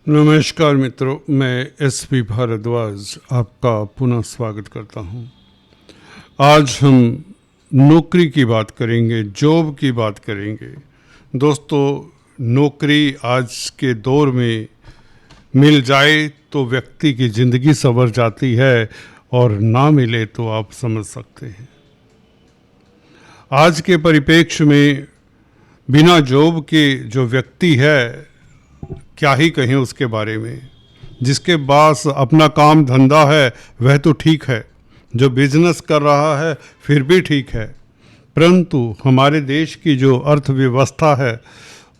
नमस्कार मित्रों, मैं एसपी भारद्वाज आपका पुनः स्वागत करता हूं। आज हम नौकरी की बात करेंगे, जॉब की बात करेंगे। दोस्तों, नौकरी आज के दौर में मिल जाए तो व्यक्ति की ज़िंदगी संवर जाती है और ना मिले तो आप समझ सकते हैं। आज के परिप्रेक्ष्य में बिना जॉब के जो व्यक्ति है, क्या ही कहें उसके बारे में। जिसके पास अपना काम धंधा है वह तो ठीक है, जो बिजनेस कर रहा है फिर भी ठीक है, परंतु हमारे देश की जो अर्थव्यवस्था है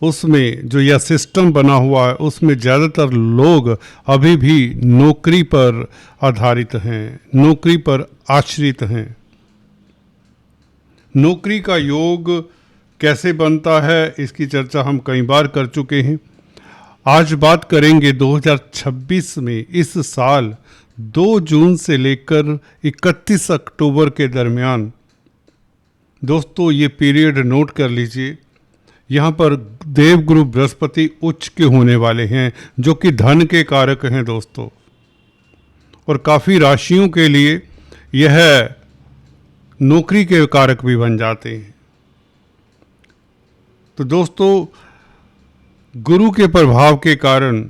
उसमें जो यह सिस्टम बना हुआ है उसमें ज़्यादातर लोग अभी भी नौकरी पर आधारित हैं, नौकरी पर आश्रित हैं। नौकरी का योग कैसे बनता है इसकी चर्चा हम कई बार कर चुके हैं। आज बात करेंगे 2026 में, इस साल 2 जून से लेकर 31 अक्टूबर के दरमियान। दोस्तों, ये पीरियड नोट कर लीजिए। यहाँ पर देवगुरु बृहस्पति उच्च के होने वाले हैं, जो कि धन के कारक हैं दोस्तों, और काफ़ी राशियों के लिए यह नौकरी के कारक भी बन जाते हैं। तो दोस्तों, गुरु के प्रभाव के कारण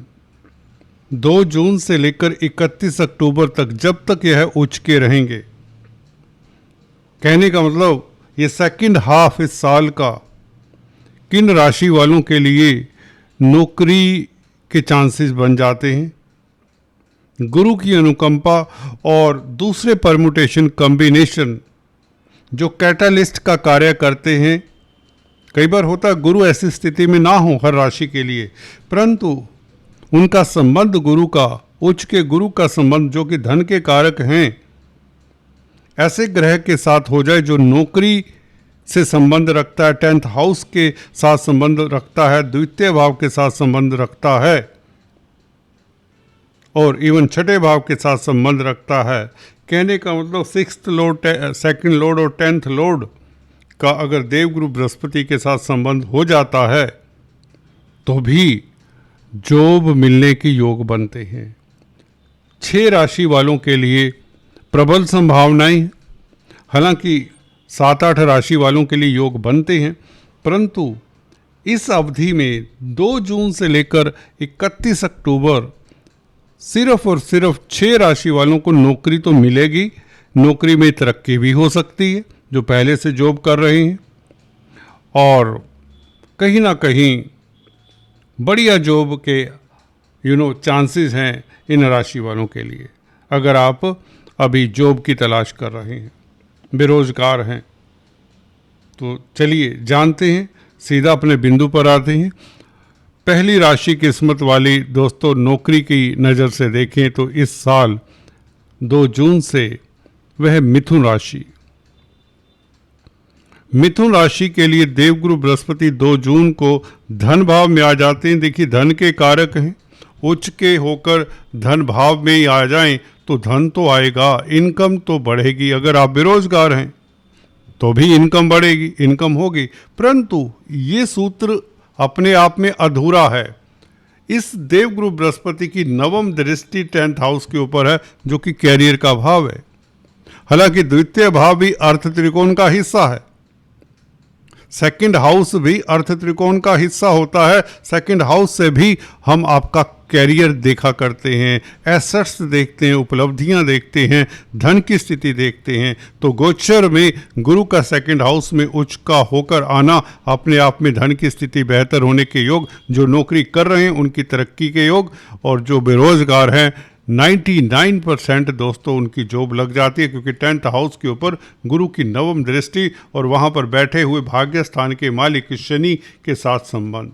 2 जून से लेकर 31 अक्टूबर तक, जब तक यह उच्च के रहेंगे, कहने का मतलब ये सेकंड हाफ इस साल का किन राशि वालों के लिए नौकरी के चांसेस बन जाते हैं। गुरु की अनुकंपा और दूसरे परमुटेशन कॉम्बिनेशन जो कैटालिस्ट का कार्य करते हैं। कई बार होता है गुरु ऐसी स्थिति में ना हो हर राशि के लिए, परंतु उनका संबंध गुरु का, उच्च के गुरु का संबंध जो कि धन के कारक हैं, ऐसे ग्रह के साथ हो जाए जो नौकरी से संबंध रखता है, 10th हाउस के साथ संबंध रखता है, द्वितीय भाव के साथ संबंध रखता है, और इवन छठे भाव के साथ संबंध रखता है। कहने का मतलब 6th लॉर्ड, 2nd लॉर्ड और 10th लॉर्ड का अगर देवगुरु बृहस्पति के साथ संबंध हो जाता है तो भी जॉब मिलने के योग बनते हैं। 6 राशि वालों के लिए प्रबल संभावनाएं, हालांकि 7-8 राशि वालों के लिए योग बनते हैं, परंतु इस अवधि में 2 जून से लेकर 31 अक्टूबर सिर्फ और सिर्फ 6 राशि वालों को नौकरी तो मिलेगी, नौकरी में तरक्की भी हो सकती है जो पहले से जॉब कर रहे हैं, और कहीं ना कहीं बढ़िया जॉब के चांसेस हैं इन राशि वालों के लिए। अगर आप अभी जॉब की तलाश कर रहे हैं, बेरोजगार हैं, तो चलिए जानते हैं, सीधा अपने बिंदु पर आते हैं। पहली राशि किस्मत वाली दोस्तों, नौकरी की नज़र से देखें तो इस साल 2 जून से वह मिथुन राशि। मिथुन राशि के लिए देवगुरु बृहस्पति 2 जून को धन भाव में आ जाते हैं। देखिए, धन के कारक हैं, उच्च के होकर धन भाव में ही आ जाएं तो धन तो आएगा, इनकम तो बढ़ेगी। अगर आप बेरोजगार हैं तो भी इनकम बढ़ेगी, इनकम होगी, परंतु ये सूत्र अपने आप में अधूरा है। इस देवगुरु बृहस्पति की नवम दृष्टि 10th हाउस के ऊपर है, जो कि कैरियर का भाव है। हालांकि द्वितीय भाव भी अर्थ त्रिकोण का हिस्सा है, 2nd हाउस भी अर्थ त्रिकोण का हिस्सा होता है। 2nd हाउस से भी हम आपका कैरियर देखा करते हैं, एसेट्स देखते हैं, उपलब्धियां देखते हैं, धन की स्थिति देखते हैं। तो गोचर में गुरु का 2nd हाउस में उच्च का होकर आना अपने आप में धन की स्थिति बेहतर होने के योग, जो नौकरी कर रहे हैं उनकी तरक्की के योग, और जो बेरोजगार हैं 99% दोस्तों उनकी जॉब लग जाती है, क्योंकि 10th हाउस के ऊपर गुरु की नवम दृष्टि और वहाँ पर बैठे हुए भाग्य स्थान के मालिक शनि के साथ संबंध,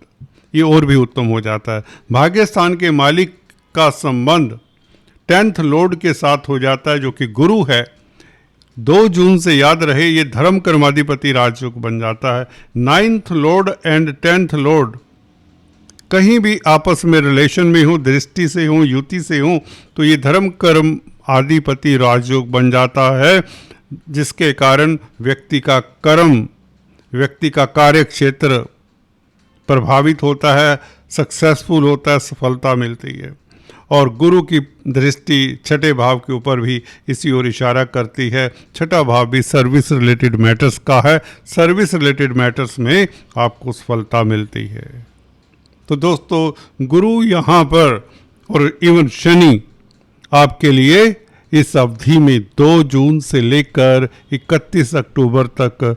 ये और भी उत्तम हो जाता है। भाग्य स्थान के मालिक का संबंध 10th लॉर्ड के साथ हो जाता है, जो कि गुरु है। 2 जून से याद रहे, ये धर्म कर्माधिपति राजयोग बन जाता है। 9th Lord and 10th Lord कहीं भी आपस में रिलेशन में हो, दृष्टि से हो, युति से हो, तो ये धर्म कर्म आधिपति राजयोग बन जाता है, जिसके कारण व्यक्ति का कर्म, व्यक्ति का कार्य क्षेत्र प्रभावित होता है, सक्सेसफुल होता है, सफलता मिलती है। और गुरु की दृष्टि छठे भाव के ऊपर भी इसी ओर इशारा करती है। छठा भाव भी सर्विस रिलेटेड मैटर्स का है, सर्विस रिलेटेड मैटर्स में आपको सफलता मिलती है। तो दोस्तों गुरु यहाँ पर और इवन शनि आपके लिए इस अवधि में 2 जून से लेकर 31 अक्टूबर तक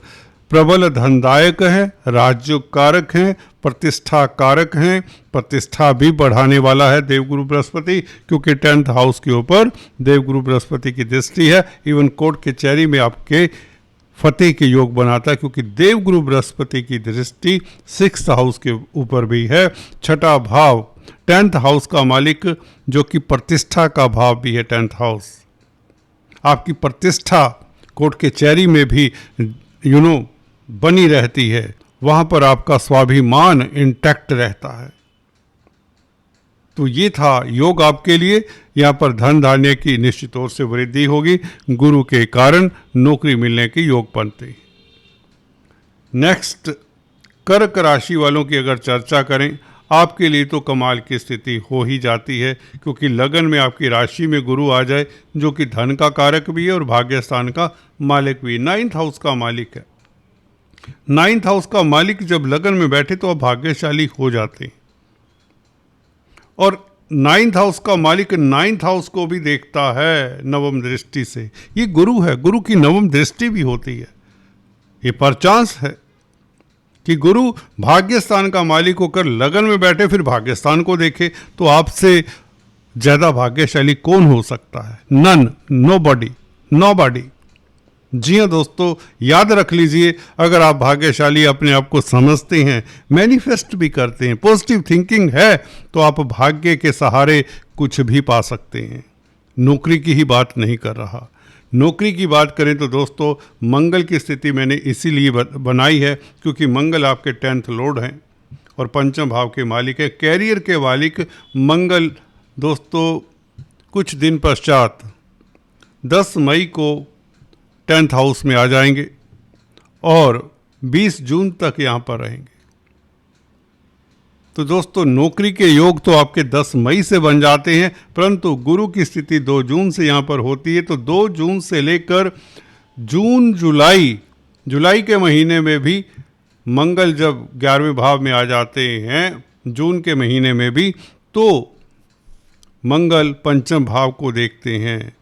प्रबल धनदायक है, राजयोग कारक हैं, प्रतिष्ठा कारक हैं। प्रतिष्ठा भी बढ़ाने वाला है देवगुरु बृहस्पति, क्योंकि 10th हाउस के ऊपर देवगुरु बृहस्पति की दृष्टि है। इवन कोर्ट कचहरी में आपके फतेह के योग बनाता है, क्योंकि देवगुरु बृहस्पति की दृष्टि 6th हाउस के ऊपर भी है। छठा भाव 10th हाउस का मालिक, जो कि प्रतिष्ठा का भाव भी है 10th हाउस। आपकी प्रतिष्ठा कोर्ट कचहरी में भी बनी रहती है, वहां पर आपका स्वाभिमान इंटैक्ट रहता है। तो ये था योग आपके लिए। यहाँ पर धन धान्य की निश्चित तौर से वृद्धि होगी, गुरु के कारण नौकरी मिलने के योग बनते हैं। नेक्स्ट, कर्क राशि वालों की अगर चर्चा करें, आपके लिए तो कमाल की स्थिति हो ही जाती है, क्योंकि लगन में आपकी राशि में गुरु आ जाए, जो कि धन का कारक भी है और भाग्य स्थान का मालिक भी। 9th हाउस का मालिक है। 9th हाउस का मालिक जब लगन में बैठे तो आप भाग्यशाली हो जाते हैं। और 9th हाउस का मालिक 9th हाउस को भी देखता है नवम दृष्टि से। ये गुरु है, गुरु की नवम दृष्टि भी होती है। ये परचांस है कि गुरु भाग्य स्थान का मालिक होकर लगन में बैठे, फिर भाग्य स्थान को देखे, तो आपसे ज्यादा भाग्यशाली कौन हो सकता है? None, nobody. जी हाँ दोस्तों, याद रख लीजिए, अगर आप भाग्यशाली अपने आप को समझते हैं, मैनिफेस्ट भी करते हैं, पॉजिटिव थिंकिंग है, तो आप भाग्य के सहारे कुछ भी पा सकते हैं। नौकरी की ही बात नहीं कर रहा। नौकरी की बात करें तो दोस्तों मंगल की स्थिति मैंने इसीलिए बनाई है, क्योंकि मंगल आपके 10th लॉर्ड हैं और पंचम भाव के मालिक है। कैरियर के मालिक मंगल दोस्तों कुछ दिन पश्चात 10 मई को 10th हाउस में आ जाएंगे और 20 जून तक यहाँ पर रहेंगे। तो दोस्तों नौकरी के योग तो आपके 10 मई से बन जाते हैं, परंतु गुरु की स्थिति 2 जून से यहाँ पर होती है। तो 2 जून से लेकर जुलाई के महीने में भी मंगल जब 11वें भाव में आ जाते हैं, जून के महीने में भी, तो मंगल पंचम भाव को देखते हैं।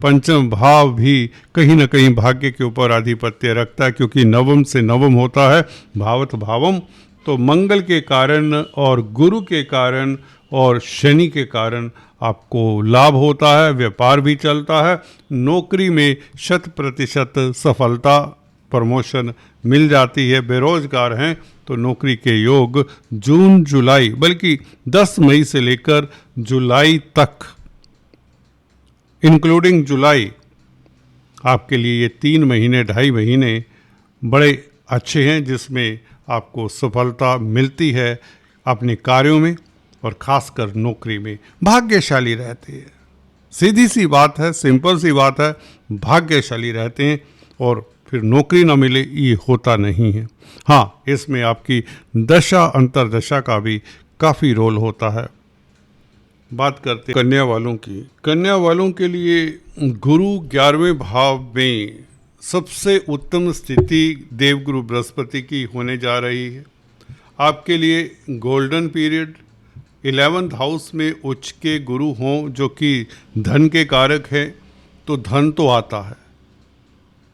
पंचम भाव भी कहीं ना कहीं भाग्य के ऊपर आधिपत्य रखता है, क्योंकि नवम से नवम होता है भावत भावम। तो मंगल के कारण और गुरु के कारण और शनि के कारण आपको लाभ होता है, व्यापार भी चलता है, नौकरी में 100% सफलता, प्रमोशन मिल जाती है। बेरोजगार हैं तो नौकरी के योग जून जुलाई, बल्कि 10 मई से लेकर जुलाई तक, इंक्लूडिंग जुलाई, आपके लिए ये 3 महीने 2.5 महीने बड़े अच्छे हैं, जिसमें आपको सफलता मिलती है अपने कार्यों में और खासकर नौकरी में। भाग्यशाली रहते हैं, सीधी सी बात है, सिंपल सी बात है, भाग्यशाली रहते हैं। और फिर नौकरी ना मिले ये होता नहीं है। हाँ, इसमें आपकी दशा अंतरदशा का भी काफ़ी रोल होता है। बात करते हैं कन्या वालों की। कन्या वालों के लिए गुरु 11वें भाव में सबसे उत्तम स्थिति देवगुरु बृहस्पति की होने जा रही है। आपके लिए गोल्डन पीरियड, 11th हाउस में उच्च के गुरु हों, जो कि धन के कारक हैं, तो धन तो आता है।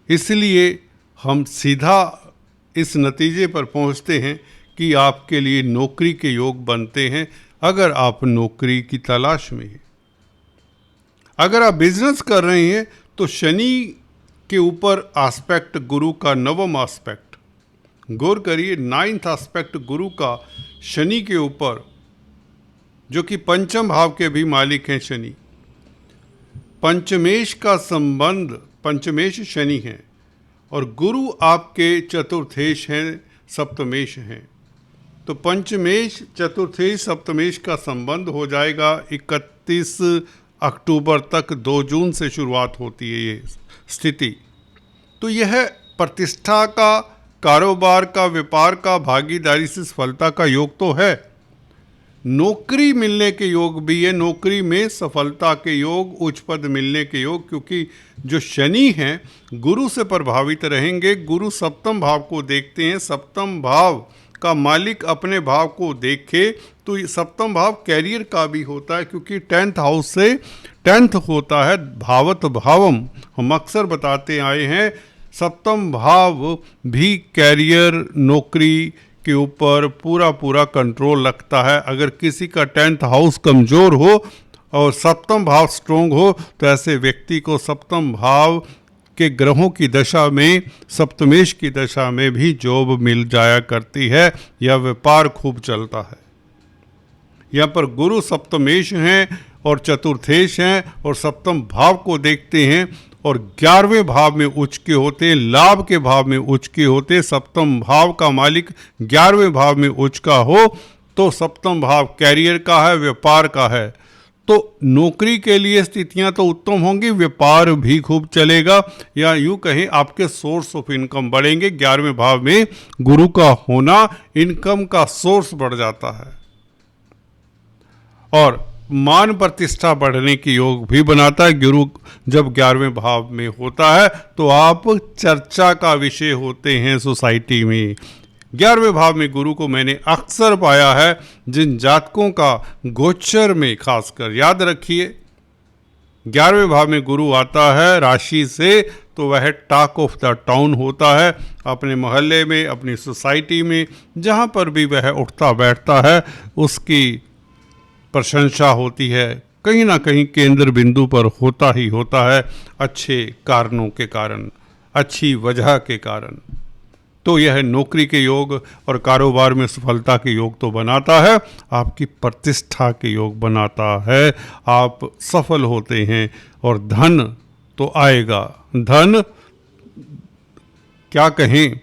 इसलिए हम सीधा इस नतीजे पर पहुंचते हैं कि आपके लिए नौकरी के योग बनते हैं, अगर आप नौकरी की तलाश में हैं। अगर आप बिजनेस कर रहे हैं तो शनि के ऊपर एस्पेक्ट गुरु का नवम एस्पेक्ट, गौर करिए, 9th एस्पेक्ट गुरु का शनि के ऊपर, जो कि पंचम भाव के भी मालिक हैं शनि। पंचमेश का संबंध, पंचमेश शनि है और गुरु आपके चतुर्थेश हैं, सप्तमेश हैं। तो पंचमेश, चतुर्थेश, सप्तमेश का संबंध हो जाएगा 31 अक्टूबर तक। 2 जून से शुरुआत होती है ये स्थिति। तो यह प्रतिष्ठा का, कारोबार का, व्यापार का, भागीदारी से सफलता का योग तो है, नौकरी मिलने के योग भी है, नौकरी में सफलता के योग, उच्च पद मिलने के योग, क्योंकि जो शनि हैं गुरु से प्रभावित रहेंगे। गुरु सप्तम भाव को देखते हैं, सप्तम भाव का मालिक अपने भाव को देखे तो ये सप्तम भाव कैरियर का भी होता है, क्योंकि 10th हाउस से 10th होता है भावत भावम। हम अक्सर बताते आए हैं सप्तम भाव भी कैरियर, नौकरी के ऊपर पूरा कंट्रोल रखता है। अगर किसी का 10th हाउस कमज़ोर हो और सप्तम भाव स्ट्रोंग हो तो ऐसे व्यक्ति को सप्तम भाव के ग्रहों की दशा में, सप्तमेश की दशा में भी जॉब मिल जाया करती है या व्यापार खूब चलता है। यहाँ पर गुरु सप्तमेश हैं और चतुर्थेश हैं और सप्तम भाव को देखते हैं और 11वें भाव में उच्च के होते हैं, लाभ के भाव में उच्च के होते हैं। सप्तम भाव का मालिक 11वें भाव में उच्च का हो तो सप्तम भाव कैरियर का है, व्यापार का है, तो नौकरी के लिए स्थितियां तो उत्तम होंगी, व्यापार भी खूब चलेगा, या यूं कहें आपके सोर्स ऑफ इनकम बढ़ेंगे। 11वें भाव में गुरु का होना इनकम का सोर्स बढ़ जाता है और मान प्रतिष्ठा बढ़ने की योग भी बनाता है। गुरु जब 11वें भाव में होता है तो आप चर्चा का विषय होते हैं सोसाइटी में। 11वें भाव में गुरु को मैंने अक्सर पाया है, जिन जातकों का गोचर में खासकर, याद रखिए 11वें भाव में गुरु आता है राशि से तो वह टॉक ऑफ द टाउन होता है। अपने मोहल्ले में, अपनी सोसाइटी में, जहाँ पर भी वह उठता बैठता है उसकी प्रशंसा होती है, कहीं ना कहीं केंद्र बिंदु पर होता ही होता है, अच्छे कारणों के कारण, अच्छी वजह के कारण। तो यह नौकरी के योग और कारोबार में सफलता के योग तो बनाता है, आपकी प्रतिष्ठा के योग बनाता है, आप सफल होते हैं और धन तो आएगा। धन क्या कहें,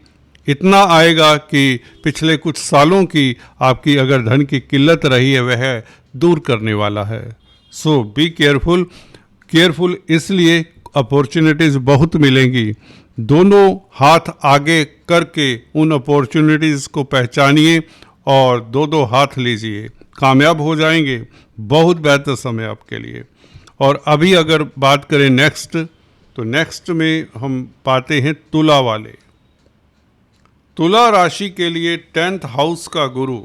इतना आएगा कि पिछले कुछ सालों की आपकी अगर धन की किल्लत रही है वह दूर करने वाला है। सो बी केयरफुल। केयरफुल इसलिए अपॉर्चुनिटीज़ बहुत मिलेंगी, दोनों हाथ आगे करके उन अपॉर्चुनिटीज़ को पहचानिए और दो हाथ लीजिए, कामयाब हो जाएंगे। बहुत बेहतर समय आपके लिए। और अभी अगर बात करें नेक्स्ट, तो नेक्स्ट में हम पाते हैं तुला वाले। तुला राशि के लिए 10th हाउस का गुरु,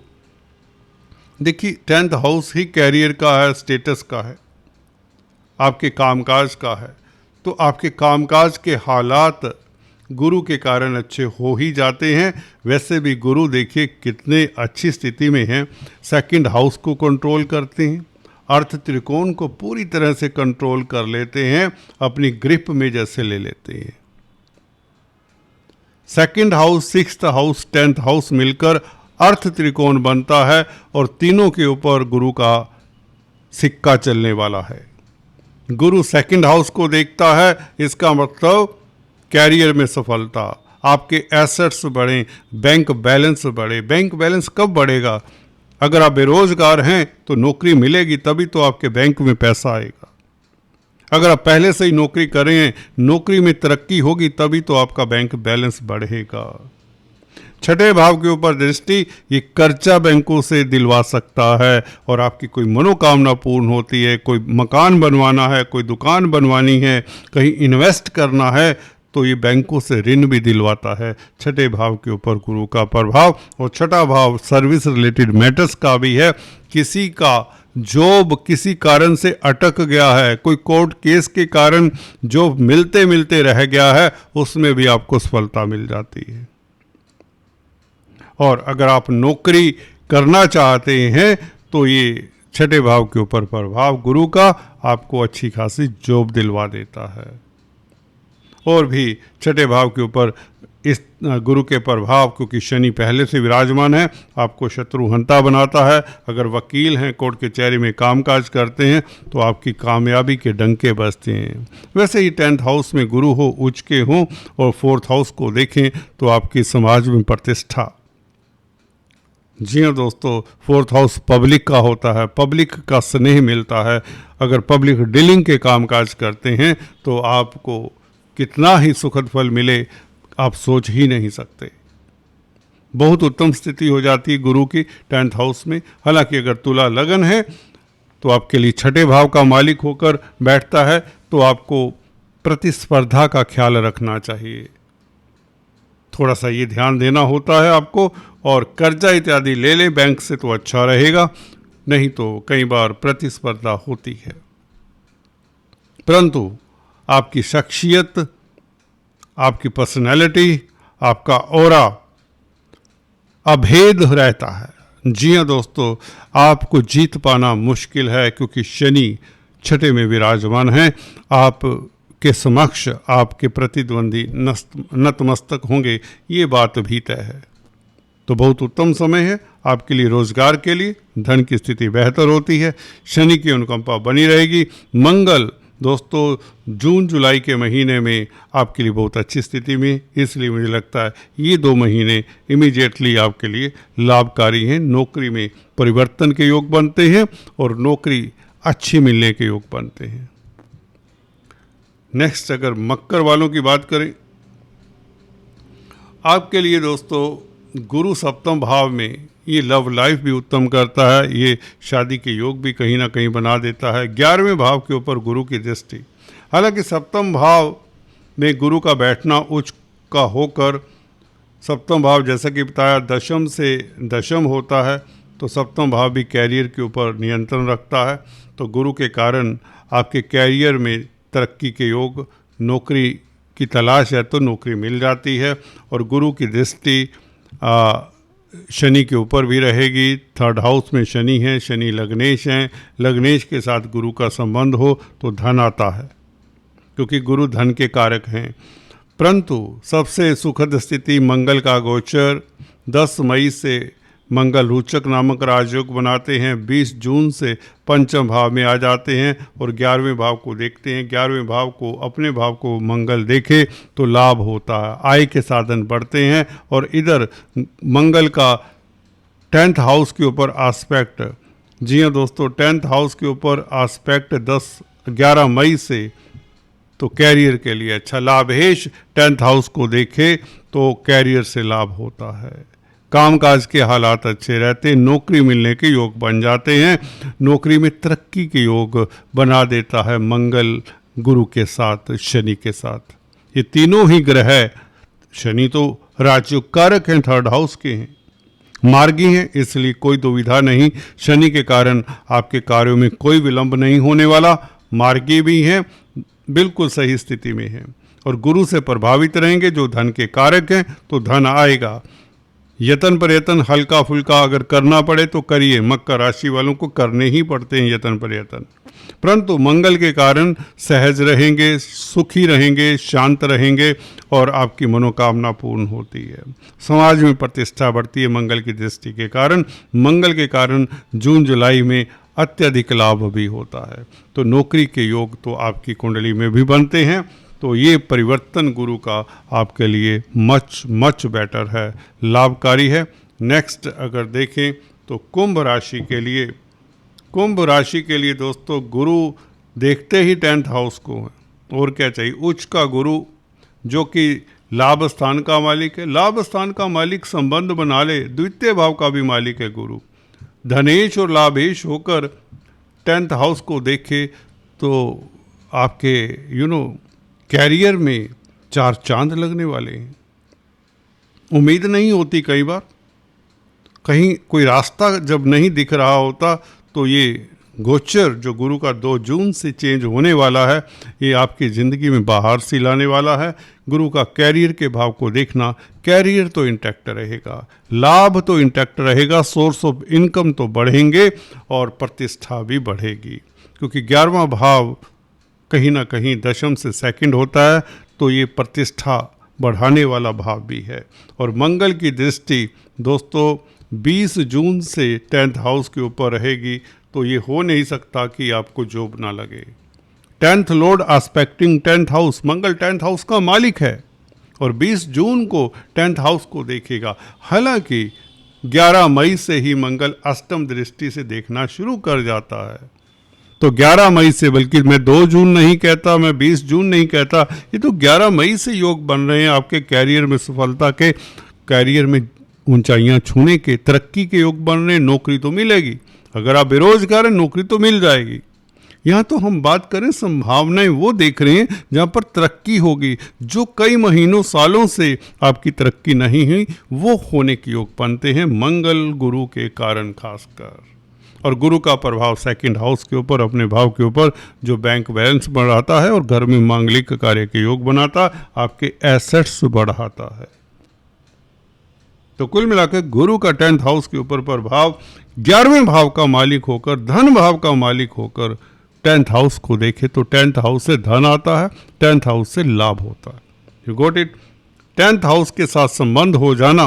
देखिए 10th हाउस ही कैरियर का है, स्टेटस का है, आपके कामकाज का है। तो आपके कामकाज के हालात गुरु के कारण अच्छे हो ही जाते हैं। वैसे भी गुरु देखिए कितने अच्छी स्थिति में हैं, 2nd हाउस को कंट्रोल करते हैं, अर्थ त्रिकोण को पूरी तरह से कंट्रोल कर लेते हैं, अपनी ग्रिप में जैसे ले लेते हैं। 2nd house, 6th house, 10th house मिलकर अर्थ त्रिकोण बनता है और तीनों के ऊपर गुरु का सिक्का चलने वाला है। गुरु 2nd हाउस को देखता है, इसका मतलब कैरियर में सफलता, आपके एसेट्स बढ़ें, बैंक बैलेंस बढ़े। बैंक बैलेंस कब बढ़ेगा? अगर आप बेरोजगार हैं तो नौकरी मिलेगी तभी तो आपके बैंक में पैसा आएगा। अगर आप पहले से ही नौकरी कर रहे हैं, नौकरी में तरक्की होगी तभी तो आपका बैंक बैलेंस बढ़ेगा। 6ठे भाव के ऊपर दृष्टि, ये कर्जा बैंकों से दिलवा सकता है और आपकी कोई मनोकामना पूर्ण होती है, कोई मकान बनवाना है, कोई दुकान बनवानी है, कहीं इन्वेस्ट करना है, तो ये बैंकों से ऋण भी दिलवाता है। 6ठे भाव के ऊपर गुरु का प्रभाव। और 6ठा भाव सर्विस रिलेटेड मैटर्स का भी है। किसी का जॉब किसी कारण से अटक गया है, कोई कोर्ट केस के कारण जॉब मिलते मिलते रह गया है, उसमें भी आपको सफलता मिल जाती है। और अगर आप नौकरी करना चाहते हैं तो ये 6ठे भाव के ऊपर प्रभाव गुरु का आपको अच्छी खासी जॉब दिलवा देता है। और भी 6ठे भाव के ऊपर इस गुरु के प्रभाव, क्योंकि शनि पहले से विराजमान है, आपको शत्रुहंता बनाता है। अगर वकील हैं, कोर्ट कचहरी में कामकाज करते हैं तो आपकी कामयाबी के डंके बजते हैं। वैसे ही 10th हाउस में गुरु हो, उच्च के हों और 4th हाउस को देखें तो आपकी समाज में प्रतिष्ठा। जी हाँ दोस्तों, 4th हाउस पब्लिक का होता है, पब्लिक का स्नेह मिलता है। अगर पब्लिक डीलिंग के कामकाज करते हैं तो आपको कितना ही सुखद फल मिले आप सोच ही नहीं सकते। बहुत उत्तम स्थिति हो जाती है गुरु की 10th हाउस में। हालांकि अगर तुला लगन है तो आपके लिए छठे भाव का मालिक होकर बैठता है, तो आपको प्रतिस्पर्धा का ख्याल रखना चाहिए, थोड़ा सा ये ध्यान देना होता है आपको। और कर्जा इत्यादि ले लें बैंक से तो अच्छा रहेगा, नहीं तो कई बार प्रतिस्पर्धा होती है। परंतु आपकी शख्सियत, आपकी पर्सनैलिटी, आपका ऑरा अभेद रहता है। जी हाँ दोस्तों, आपको जीत पाना मुश्किल है, क्योंकि शनि छठे में विराजमान है। आप के समक्ष आपके प्रतिद्वंदी नतमस्तक होंगे, ये बात भी तय है। तो बहुत उत्तम समय है आपके लिए रोजगार के लिए, धन की स्थिति बेहतर होती है, शनि की अनुकंपा बनी रहेगी। मंगल दोस्तों जून जुलाई के महीने में आपके लिए बहुत अच्छी स्थिति में, इसलिए मुझे लगता है ये 2 महीने इमीडिएटली आपके लिए लाभकारी हैं। नौकरी में परिवर्तन के योग बनते हैं और नौकरी अच्छी मिलने के योग बनते हैं। नेक्स्ट, अगर मकर वालों की बात करें, आपके लिए दोस्तों गुरु सप्तम भाव में, ये लव लाइफ भी उत्तम करता है, ये शादी के योग भी कहीं ना कहीं बना देता है। 11वें भाव के ऊपर गुरु की दृष्टि, हालांकि सप्तम भाव में गुरु का बैठना उच्च का होकर, सप्तम भाव जैसा कि बताया दशम से दशम होता है, तो सप्तम भाव भी कैरियर के ऊपर नियंत्रण रखता है। तो गुरु के कारण आपके कैरियर में तरक्की के योग, नौकरी की तलाश है तो नौकरी मिल जाती है। और गुरु की दृष्टि शनि के ऊपर भी रहेगी। 3rd हाउस में शनि है, शनि लग्नेश हैं, लग्नेश के साथ गुरु का संबंध हो तो धन आता है, क्योंकि गुरु धन के कारक हैं। परंतु सबसे सुखद स्थिति मंगल का गोचर 10 मई से मंगल रोचक नामक राजयोग बनाते हैं, 20 जून से पंचम भाव में आ जाते हैं और 11वें भाव को देखते हैं। 11वें भाव को, अपने भाव को मंगल देखे तो लाभ होता है, आय के साधन बढ़ते हैं। और इधर मंगल का 10th हाउस के ऊपर आस्पेक्ट, जी हाँ दोस्तों 10th हाउस के ऊपर आस्पेक्ट 11 मई से, तो कैरियर के लिए अच्छा लाभेश 10th हाउस को देखे तो कैरियर से लाभ होता है, कामकाज के हालात अच्छे रहते हैं, नौकरी मिलने के योग बन जाते हैं, नौकरी में तरक्की के योग बना देता है मंगल गुरु के साथ, शनि के साथ। ये तीनों ही ग्रह, शनि तो राजयोग कारक हैं, 3rd हाउस के हैं, मार्गी हैं, इसलिए कोई दुविधा नहीं। शनि के कारण आपके कार्यों में कोई विलंब नहीं होने वाला, मार्गी भी हैं, बिल्कुल सही स्थिति में हैं। और गुरु से प्रभावित रहेंगे जो धन के कारक हैं, तो धन आएगा। यतन प्रयत्न हल्का फुल्का अगर करना पड़े तो करिए, मकर राशि वालों को करने ही पड़ते हैं यतन प्रयत्न, परंतु मंगल के कारण सहज रहेंगे, सुखी रहेंगे, शांत रहेंगे और आपकी मनोकामना पूर्ण होती है। समाज में प्रतिष्ठा बढ़ती है मंगल की दृष्टि के कारण। मंगल के कारण जून जुलाई में अत्यधिक लाभ भी होता है। तो नौकरी के योग तो आपकी कुंडली में भी बनते हैं, तो ये परिवर्तन गुरु का आपके लिए मच बेटर है, लाभकारी है। नेक्स्ट अगर देखें तो कुंभ राशि के लिए दोस्तों गुरु देखते ही 10th हाउस को है, और क्या चाहिए, उच्च का गुरु जो कि लाभ स्थान का मालिक है। लाभ स्थान का मालिक संबंध बना ले, द्वितीय भाव का भी मालिक है गुरु, धनेश और लाभेश होकर 10th हाउस को देखे तो आपके कैरियर में 4 चांद लगने वाले हैं। उम्मीद नहीं होती, कई बार कहीं कोई रास्ता जब नहीं दिख रहा होता तो ये गोचर जो गुरु का 2 जून से चेंज होने वाला है, ये आपकी ज़िंदगी में बाहर से लाने वाला है। गुरु का कैरियर के भाव को देखना, कैरियर तो इंटैक्ट रहेगा, लाभ तो इंटैक्ट रहेगा, सोर्स ऑफ इनकम तो बढ़ेंगे और प्रतिष्ठा भी बढ़ेगी, क्योंकि 11वां भाव कहीं ना कहीं दशम से सेकंड होता है, तो ये प्रतिष्ठा बढ़ाने वाला भाव भी है। और मंगल की दृष्टि दोस्तों 20 जून से 10th हाउस के ऊपर रहेगी, तो ये हो नहीं सकता कि आपको जॉब ना लगे। 10th lord aspecting 10th house, Mangal 10th house का मालिक है और 20 जून को 10th हाउस को देखेगा। हालांकि 11 मई से ही मंगल अष्टम दृष्टि से देखना शुरू कर जाता है, तो 11 मई से, बल्कि मैं 2 जून नहीं कहता, मैं 20 जून नहीं कहता, ये तो 11 मई से योग बन रहे हैं आपके कैरियर में, सफलता के कैरियर में ऊंचाइयां छूने के, तरक्की के योग बन रहे हैं, नौकरी तो मिलेगी। अगर आप बेरोजगार हैं, नौकरी तो मिल जाएगी। यहाँ तो हम बात करें संभावनाएं वो देख रहे हैं जहाँ पर तरक्की होगी। जो कई महीनों सालों से आपकी तरक्की नहीं हुई वो होने के योग बनते हैं मंगल गुरु के कारण खासकर। और गुरु का प्रभाव सेकंड हाउस के ऊपर, अपने भाव के ऊपर, जो बैंक बैलेंस बढ़ाता है और घर में मांगलिक कार्य के योग बनाता, आपके एसेट्स बढ़ाता है। तो कुल मिलाकर गुरु का 10th हाउस के ऊपर प्रभाव 11वें भाव का मालिक होकर, धन भाव का मालिक होकर 10th हाउस को देखे तो 10th हाउस से धन आता है, 10th हाउस से लाभ होता है। You got it. 10th house के साथ संबंध हो जाना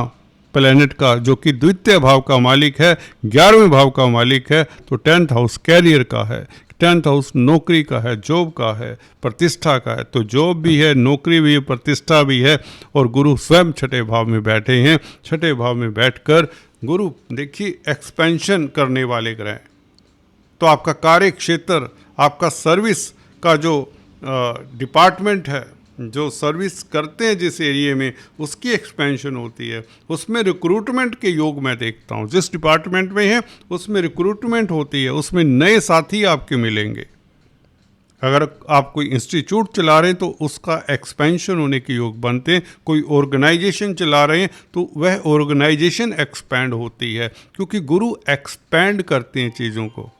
प्लेनेट का, जो कि द्वितीय भाव का मालिक है, 11वें भाव का मालिक है, तो 10th हाउस कैरियर का है, 10th हाउस नौकरी का है, जॉब का है, प्रतिष्ठा का है। तो जॉब भी है, नौकरी भी है, प्रतिष्ठा भी है। और गुरु स्वयं छठे भाव में बैठे हैं। छठे भाव में बैठकर गुरु देखिए एक्सपेंशन करने वाले ग्रह, तो आपका कार्य क्षेत्र, आपका सर्विस का जो डिपार्टमेंट है, जो सर्विस करते हैं जिस एरिया में, उसकी एक्सपेंशन होती है। उसमें रिक्रूटमेंट के योग मैं देखता हूँ। जिस डिपार्टमेंट में है उसमें रिक्रूटमेंट होती है, उसमें नए साथी आपके मिलेंगे। अगर आप कोई इंस्टीट्यूट चला रहे हैं तो उसका एक्सपेंशन होने के योग बनते हैं। कोई ऑर्गेनाइजेशन चला रहे हैं तो वह ऑर्गेनाइजेशन एक्सपैंड होती है, क्योंकि गुरु एक्सपैंड करते हैं चीज़ों को।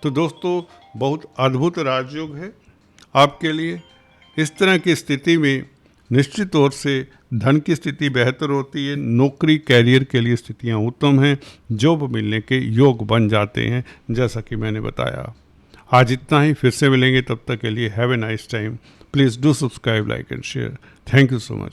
तो दोस्तों, बहुत अद्भुत राजयोग है आपके लिए। इस तरह की स्थिति में निश्चित तौर से धन की स्थिति बेहतर होती है, नौकरी कैरियर के लिए स्थितियां उत्तम हैं, जॉब मिलने के योग बन जाते हैं, जैसा कि मैंने बताया। आज इतना ही, फिर से मिलेंगे, तब तक के लिए have a nice time. Please do subscribe, like and share. Thank you so much.